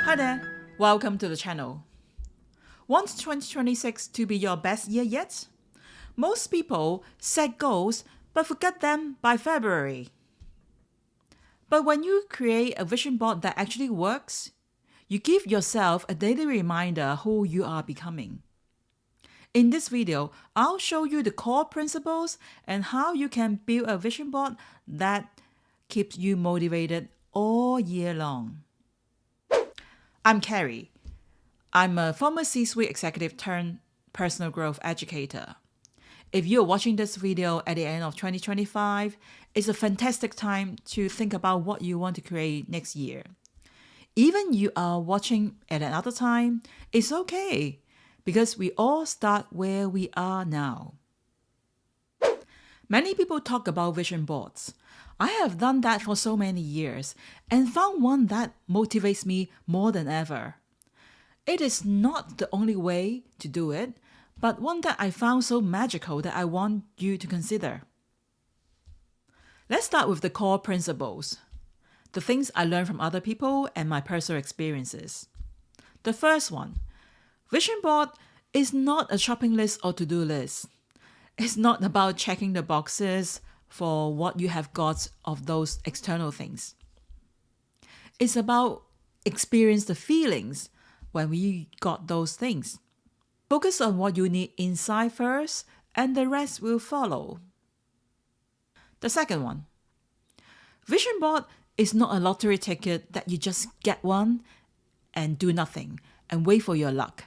Hi there, welcome to the channel. Want 2026 to be your best year yet? Most people set goals but forget them by February. But when you create a vision board that actually works, you give yourself a daily reminder who you are becoming. In this video, I'll show you the core principles and how you can build a vision board that keeps you motivated all year long. I'm Carrie. I'm a former C-suite executive turned personal growth educator. If you're watching this video at the end of 2025, it's a fantastic time to think about what you want to create next year. Even you are watching at another time, it's okay, because we all start where we are now. Many people talk about vision boards. I have done that for so many years and found one that motivates me more than ever. It is not the only way to do it, but one that I found so magical that I want you to consider. Let's start with the core principles, the things I learned from other people and my personal experiences. The first one, vision board is not a shopping list or to-do list. It's not about checking the boxes for what you have got of those external things. It's about experience the feelings when we got those things. Focus on what you need inside first, and the rest will follow. The second one, vision board is not a lottery ticket that you just get one and do nothing and wait for your luck.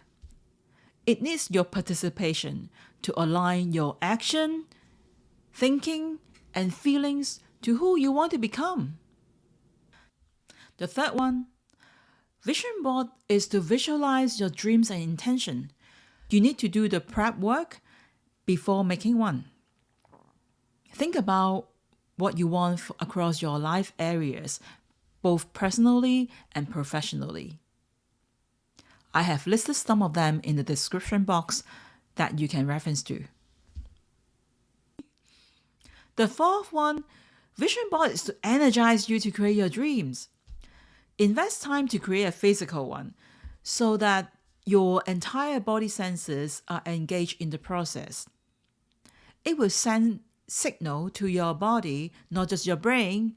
It needs your participation to align your action, thinking, and feelings to who you want to become. The third one, vision board is to visualize your dreams and intention. You need to do the prep work before making one. Think about what you want across your life areas, both personally and professionally. I have listed some of them in the description box that you can reference to. The fourth one, vision board is to energize you to create your dreams. Invest time to create a physical one so that your entire body senses are engaged in the process. It will send signal to your body, not just your brain,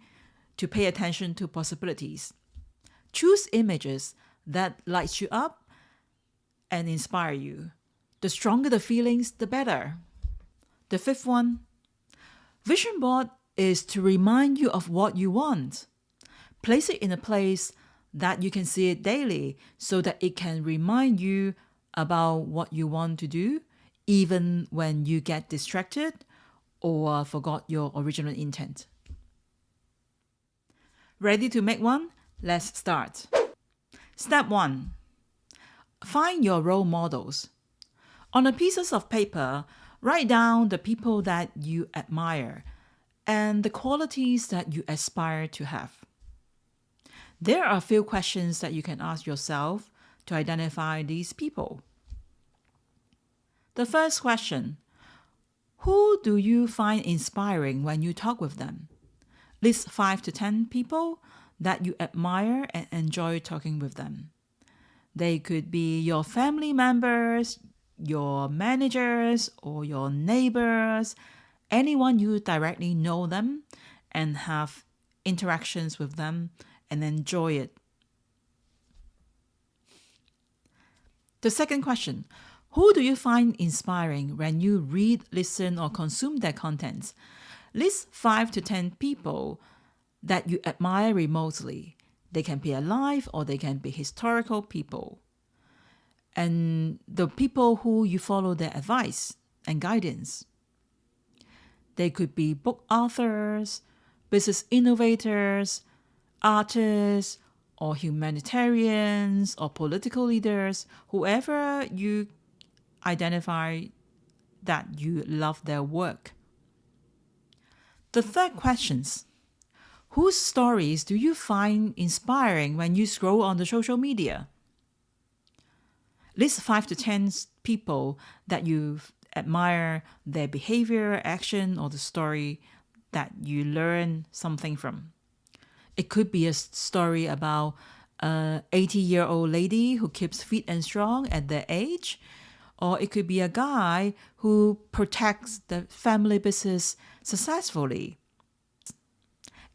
to pay attention to possibilities. Choose images that light you up and inspire you. The stronger the feelings, the better. The fifth one, vision board is to remind you of what you want. Place it in a place that you can see it daily so that it can remind you about what you want to do, even when you get distracted or forgot your original intent. Ready to make one? Let's start. Step 1. Find your role models. On a pieces of paper, write down the people that you admire and the qualities that you aspire to have. There are a few questions that you can ask yourself to identify these people. The first question, who do you find inspiring when you talk with them? List 5 to 10 people that you admire and enjoy talking with them. They could be your family members, your managers, or your neighbors, anyone you directly know them and have interactions with them and enjoy it. The second question, who do you find inspiring when you read, listen, or consume their contents? List 5 to 10 people that you admire remotely. They can be alive or they can be historical people. And the people who you follow their advice and guidance. They could be book authors, business innovators, artists, or humanitarians, or political leaders, whoever you identify that you love their work. The third question, whose stories do you find inspiring when you scroll on the social media? List 5 to 10 people that you admire their behavior, action, or the story that you learn something from. It could be a story about an 80-year-old lady who keeps fit and strong at their age, or it could be a guy who protects the family business successfully.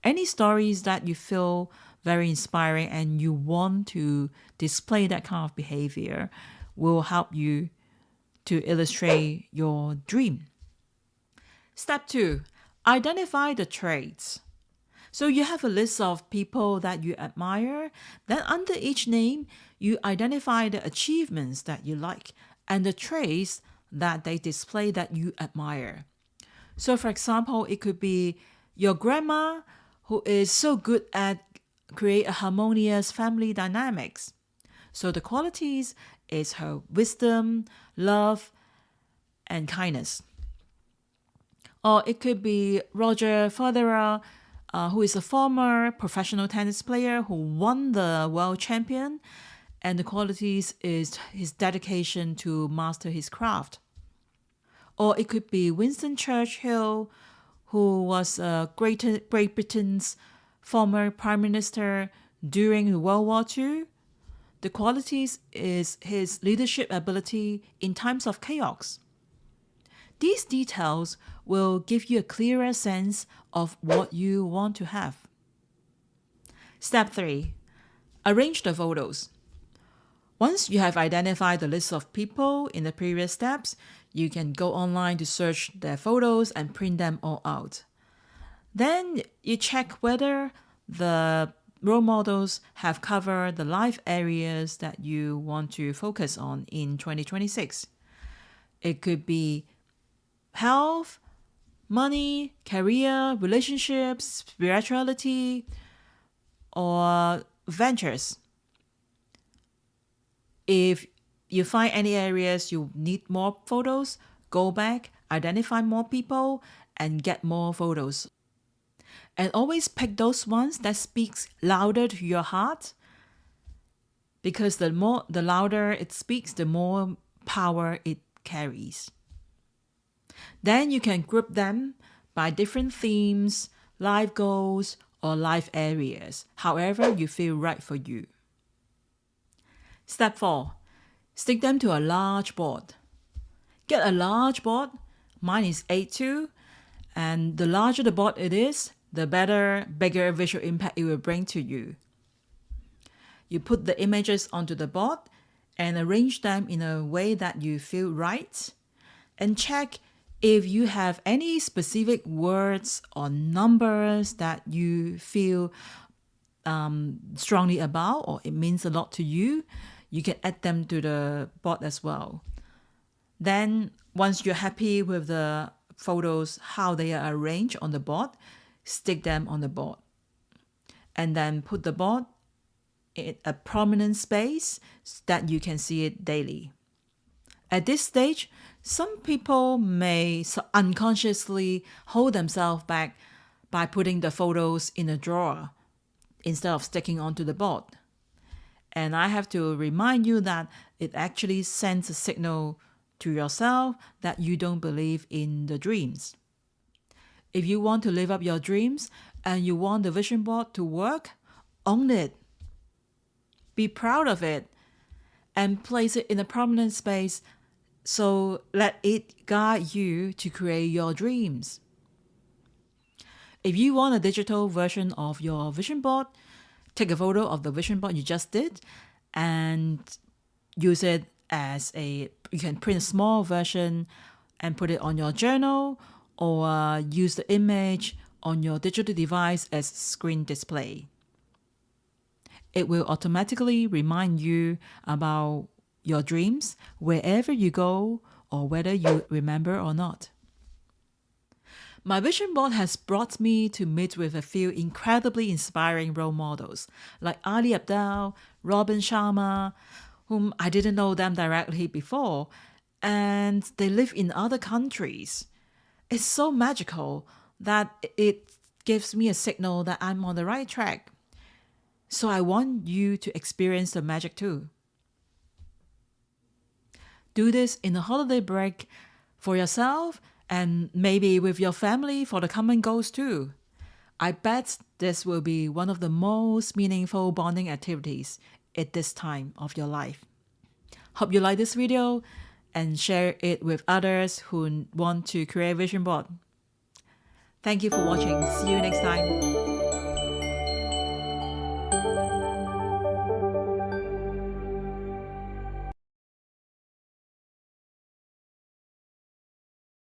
Any stories that you feel very inspiring and you want to display that kind of behavior will help you to illustrate your dream. Step 2, identify the traits. So you have a list of people that you admire. Then under each name, you identify the achievements that you like and the traits that they display that you admire. So for example, it could be your grandma who is so good at create a harmonious family dynamics. So the qualities is her wisdom, love, and kindness. Or it could be Roger Federer, who is a former professional tennis player who won the world champion, and the qualities is his dedication to master his craft. Or it could be Winston Churchill, who was Great Britain's former prime minister during World War II. The qualities is his leadership ability in times of chaos. These details will give you a clearer sense of what you want to have. Step 3. Arrange the photos. Once you have identified the list of people in the previous steps, you can go online to search their photos and print them all out. Then you check whether the role models have covered the life areas that you want to focus on in 2026. It could be health, money, career, relationships, spirituality, or ventures. If you find any areas you need more photos, go back, identify more people, and get more photos. And always pick those ones that speaks louder to your heart, because the louder it speaks, the more power it carries. Then you can group them by different themes, life goals, or life areas, however you feel right for you. Step 4. Stick them to a large board. Get a large board. Mine is 8:2, and the larger the board it is, the bigger visual impact it will bring to you. You put the images onto the board and arrange them in a way that you feel right, and check if you have any specific words or numbers that you feel strongly about or it means a lot to you. You can add them to the board as well. Then once you're happy with the photos, how they are arranged on the board, stick them on the board. And then put the board in a prominent space so that you can see it daily. At this stage, some people may unconsciously hold themselves back by putting the photos in a drawer instead of sticking onto the board. And I have to remind you that it actually sends a signal to yourself that you don't believe in the dreams. If you want to live up your dreams and you want the vision board to work, own it. Be proud of it and place it in a prominent space, so let it guide you to create your dreams. If you want a digital version of your vision board, take a photo of the vision board you just did and use it as you can print a small version and put it on your journal, or use the image on your digital device as screen display. It will automatically remind you about your dreams wherever you go, or whether you remember or not. My vision board has brought me to meet with a few incredibly inspiring role models like Ali Abdaal, Robin Sharma, whom I didn't know them directly before, and they live in other countries. It's so magical that it gives me a signal that I'm on the right track. So I want you to experience the magic too. Do this in a holiday break for yourself and maybe with your family for the common goals too. I bet This will be one of the most meaningful bonding activities at this time of your life. Hope you like this video and share it with others who want to create a vision board. Thank you for watching. See you next time.